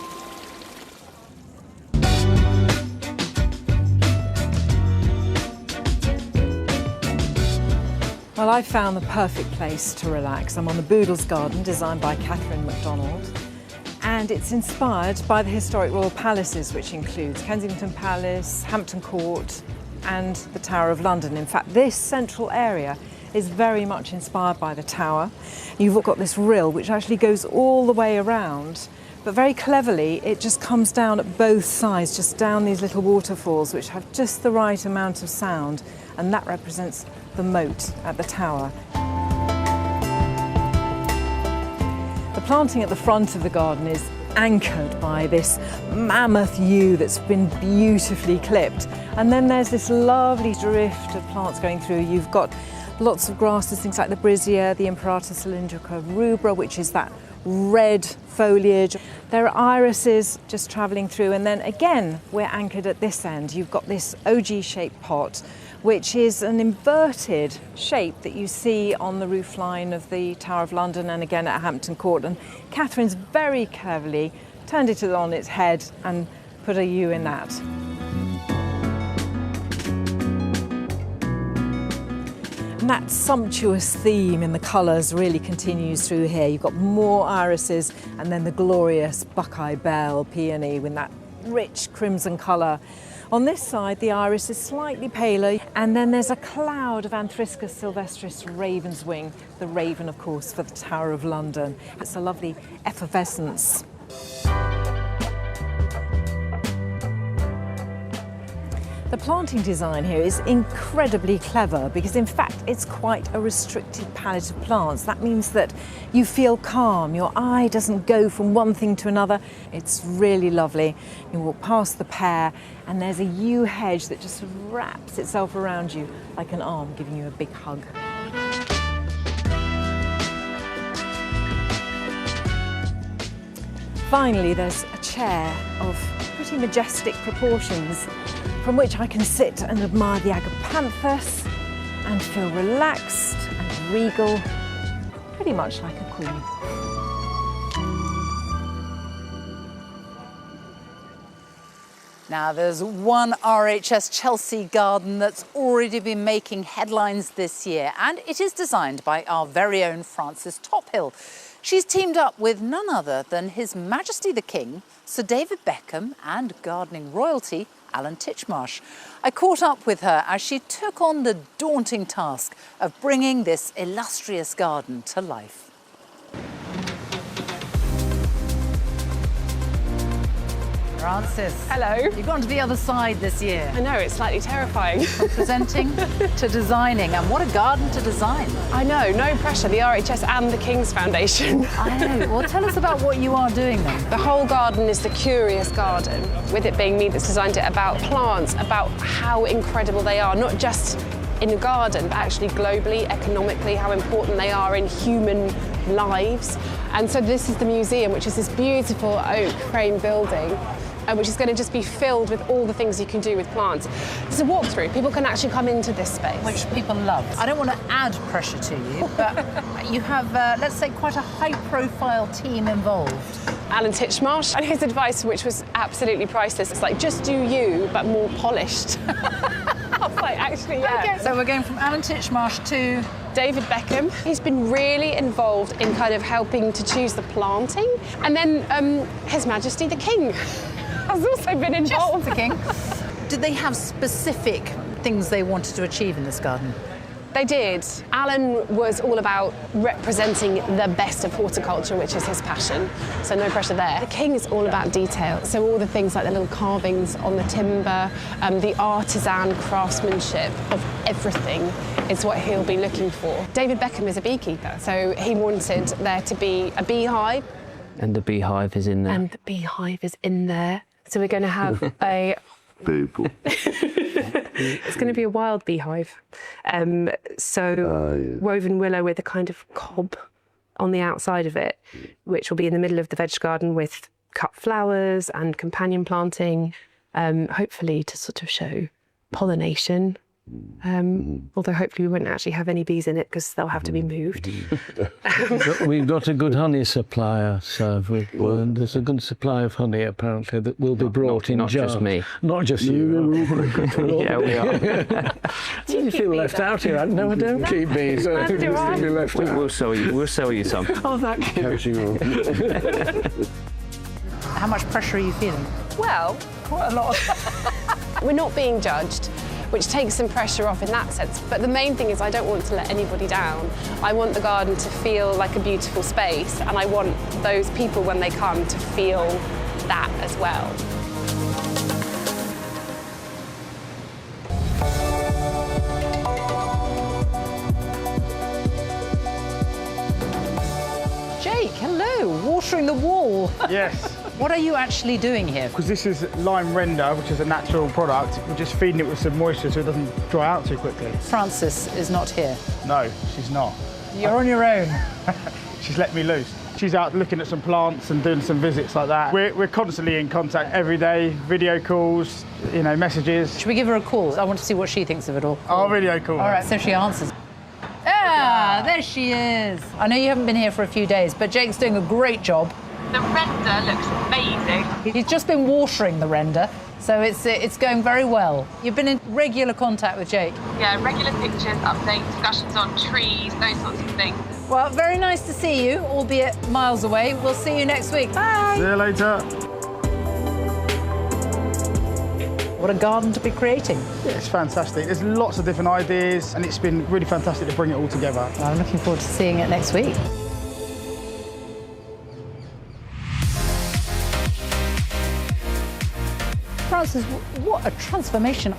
Well, I found the perfect place to relax. I'm on the Boodles Garden, designed by Catherine MacDonald. And it's inspired by the historic royal palaces, which includes Kensington Palace, Hampton Court, and the Tower of London. In fact, this central area is very much inspired by the Tower. You've got this rill, which actually goes all the way around, but very cleverly, it just comes down at both sides, just down these little waterfalls, which have just the right amount of sound, and that represents the moat at the Tower. The planting at the front of the garden is anchored by this mammoth yew that's been beautifully clipped. And then there's this lovely drift of plants going through. You've got lots of grasses, things like the Brizia, the Imperator cylindrica rubra, which is that red foliage. There are irises just travelling through, and then again we're anchored at this end. You've got this OG-shaped pot, which is an inverted shape that you see on the roofline of the Tower of London and again at Hampton Court. And Catherine's very cleverly turned it on its head and put a yew in that. And that sumptuous theme in the colours really continues through here. You've got more irises and then the glorious Buckeye Bell peony with that rich crimson colour. On this side, the iris is slightly paler, and then there's a cloud of Anthriscus sylvestris raven's wing, the raven, of course, for the Tower of London. It's a lovely effervescence. The planting design here is incredibly clever because, in fact, it's quite a restricted palette of plants. That means that you feel calm, your eye doesn't go from one thing to another. It's really lovely. You walk past the pear and there's a yew hedge that just wraps itself around you like an arm giving you a big hug. Finally, there's a chair of pretty majestic proportions from which I can sit and admire the agapanthus and feel relaxed and regal, pretty much like a queen. Now, there's one RHS Chelsea garden that's already been making headlines this year, and it is designed by our very own Frances Tophill. She's teamed up with none other than His Majesty the King, Sir David Beckham, and gardening royalty, Alan Titchmarsh. I caught up with her as she took on the daunting task of bringing this illustrious garden to life. Frances. Hello. You've gone to the other side this year. I know, it's slightly terrifying. From presenting to designing, and what a garden to design. I know, no pressure, the RHS and the King's Foundation. I know. Well, tell us about what you are doing then. The whole garden is the curious garden, with it being me that's designed it, about plants, about how incredible they are, not just in a garden, but actually globally, economically, how important they are in human lives. And so this is the museum, which is this beautiful oak frame building, which is going to just be filled with all the things you can do with plants. It's a walkthrough. People can actually come into this space. Which people love. I don't want to add pressure to you, but you have, let's say, quite a high-profile team involved. Alan Titchmarsh, and his advice, which was absolutely priceless, it's like, just do you, but more polished. I was like, actually, yeah. Okay, so we're going from Alan Titchmarsh to David Beckham. He's been really involved in kind of helping to choose the planting. And then His Majesty the King has also been involved. Just the King. Did they have specific things they wanted to achieve in this garden? They did. Alan was all about representing the best of horticulture, which is his passion, so no pressure there. The King is all about detail, so all the things like the little carvings on the timber, the artisan craftsmanship of everything is what he'll be looking for. David Beckham is a beekeeper, so he wanted there to be a beehive. And the beehive is in there. And the beehive is in there. So we're going to have a... It's going to be a wild beehive. Woven willow with a kind of cob on the outside of it, which will be in the middle of the veg garden with cut flowers and companion planting, hopefully to sort of show pollination. Although hopefully we won't actually have any bees in it because they'll have to be moved. We've got a good honey supplier, so there's a good supply of honey apparently that will be brought in jars. Not just me. Not just you. Yeah, we are. You feel left out here. No, I don't keep bees. We'll sell you some. Oh, thank you. How much pressure are you feeling? Well, quite a lot. We're not being judged, which takes some pressure off in that sense. But the main thing is I don't want to let anybody down. I want the garden to feel like a beautiful space, and I want those people, when they come, to feel that as well. Jake, hello, watering the wall. Yes. What are you actually doing here? Because this is lime render, which is a natural product. We're just feeding it with some moisture so it doesn't dry out too quickly. Frances is not here. No, she's not. You're on your own. She's let me loose. She's out looking at some plants and doing some visits like that. We're constantly in contact every day, video calls, messages. Should we give her a call? I want to see what she thinks of it all. Oh, video call. All right, so she answers. Ah, there she is. I know you haven't been here for a few days, but Jake's doing a great job. The render looks amazing. He's just been watering the render, so it's going very well. You've been in regular contact with Jake? Yeah, regular pictures, updates, discussions on trees, those sorts of things. Well, very nice to see you, albeit miles away. We'll see you next week. Bye. See you later. What a garden to be creating. Yeah, it's fantastic. There's lots of different ideas, and it's been really fantastic to bring it all together. I'm looking forward to seeing it next week. Frances, what a transformation.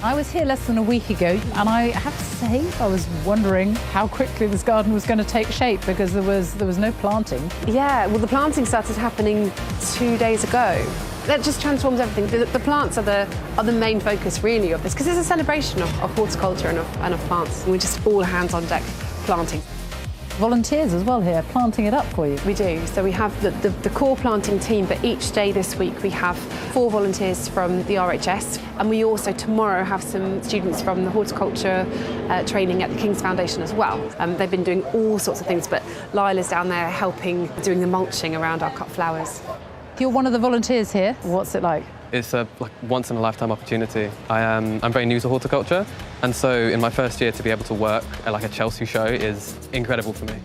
I was here less than a week ago, and I have to say, I was wondering how quickly this garden was going to take shape because there was no planting. Yeah, well, the planting started happening 2 days ago. That just transforms everything. The plants are the main focus, really, of this, because it's a celebration of horticulture and of plants. We're just all hands on deck planting. Volunteers as well here, planting it up for you. We do. So we have the core planting team, but each day this week we have 4 volunteers from the RHS, and we also tomorrow have some students from the horticulture training at the King's Foundation as well. They've been doing all sorts of things, but Lila's down there helping, doing the mulching around our cut flowers. You're one of the volunteers here. What's it like? It's a once-in-a-lifetime opportunity. I'm very new to horticulture, and so in my first year to be able to work at a Chelsea show is incredible for me.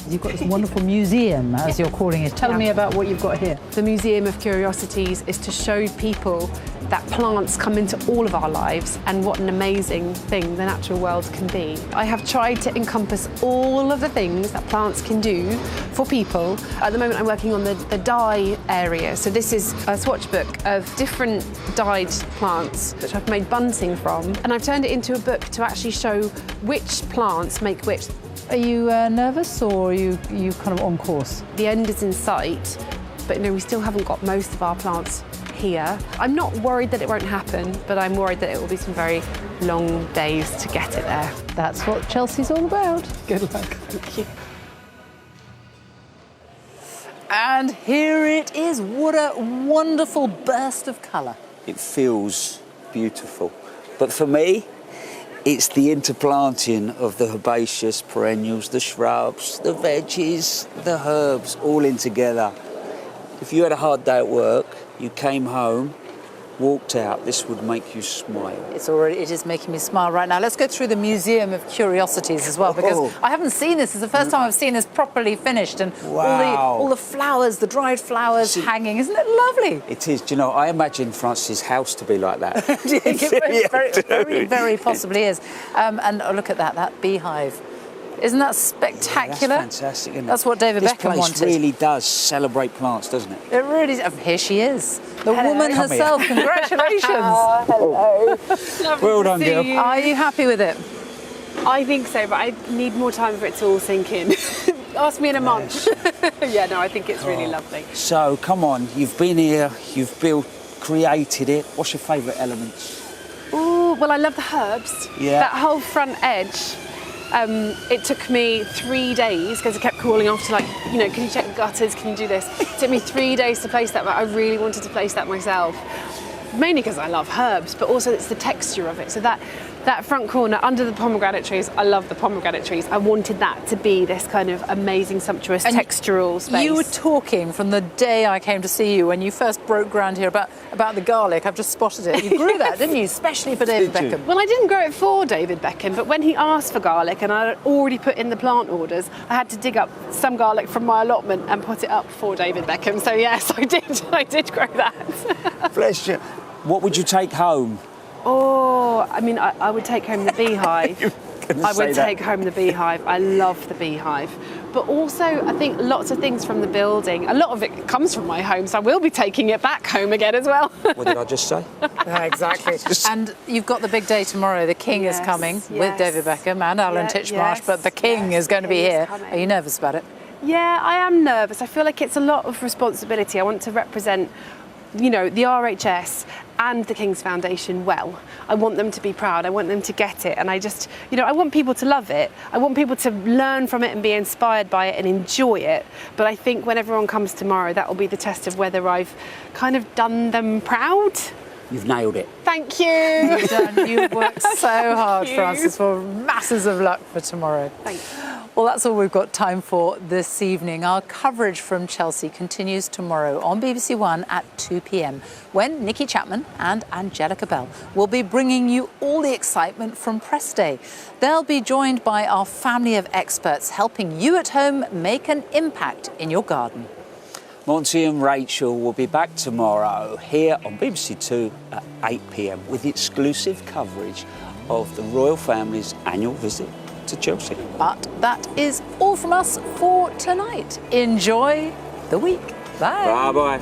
You've got this wonderful museum, as you're calling it. Tell me about what you've got here. The Museum of Curiosities is to show people that plants come into all of our lives and what an amazing thing the natural world can be. I have tried to encompass all of the things that plants can do for people. At the moment I'm working on the dye area, so this is a swatch book of different dyed plants which I've made bunting from, and I've turned it into a book to actually show which plants make which. Are you nervous, or are you kind of on course? The end is in sight, but we still haven't got most of our plants here. I'm not worried that it won't happen, but I'm worried that it will be some very long days to get it there. That's what Chelsea's all about. Good luck. Thank you. And here it is. What a wonderful burst of colour. It feels beautiful. But for me, it's the interplanting of the herbaceous perennials, the shrubs, the veggies, the herbs, all in together. If you had a hard day at work, you came home, walked out, this would make you smile. It is making me smile right now. Let's go through the Museum of Curiosities as well, because I haven't seen this. It's the first time I've seen this properly finished, and all the flowers, the dried flowers hanging. Isn't it lovely? It is. Do you know, I imagine Francis' house to be like that. Very possibly is. And look at that beehive. Isn't that spectacular? Yeah, that's fantastic, isn't it? That's what David Beckham wanted. This place really does celebrate plants, doesn't it? It really is. Here she is. The woman herself. Congratulations. Hello. Well done, girl. Are you happy with it? I think so, but I need more time for it to all sink in. Ask me in a month. Yeah, no, I think it's really lovely. So, come on, you've been here, you've created it. What's your favourite elements? Oh, well, I love the herbs. Yeah. That whole front edge. It took me 3 days because I kept calling off to can you check the gutters, can you do this? It took me 3 days to place that, but I really wanted to place that myself. Mainly because I love herbs, but also it's the texture of it. So that front corner under the pomegranate trees, I love the pomegranate trees. I wanted that to be this kind of amazing, sumptuous, textural space. You were talking from the day I came to see you when you first broke ground here about the garlic. I've just spotted it. You grew that, didn't you? Especially for David Beckham. Well, I didn't grow it for David Beckham, but when he asked for garlic and I had already put in the plant orders, I had to dig up some garlic from my allotment and put it up for David Beckham. So yes, I did grow that. Bless you. What would you take home? Oh, I mean, I would take home the beehive. I would take home the beehive. I love the beehive. But also, I think lots of things from the building, a lot of it comes from my home, so I will be taking it back home again as well. What did I just say? Exactly. And you've got the big day tomorrow. The King is coming with David Beckham and Alan Titchmarsh, but the King is going to be here. Are you nervous about it? Yeah, I am nervous. I feel like it's a lot of responsibility. I want to represent, the RHS and the King's Foundation well. I want them to be proud. I want them to get it. And I just, I want people to love it. I want people to learn from it and be inspired by it and enjoy it. But I think when everyone comes tomorrow, that will be the test of whether I've kind of done them proud. You've nailed it. Thank you. You've done. You've worked so hard, Francis, for masses of luck for tomorrow. Thanks. Well, that's all we've got time for this evening. Our coverage from Chelsea continues tomorrow on BBC One at 2 p.m, when Nikki Chapman and Angelica Bell will be bringing you all the excitement from Press Day. They'll be joined by our family of experts helping you at home make an impact in your garden. Monty and Rachel will be back tomorrow here on BBC Two at 8 p.m. with exclusive coverage of the royal family's annual visit to Chelsea. But that is all from us for tonight. Enjoy the week. Bye. Bye-bye.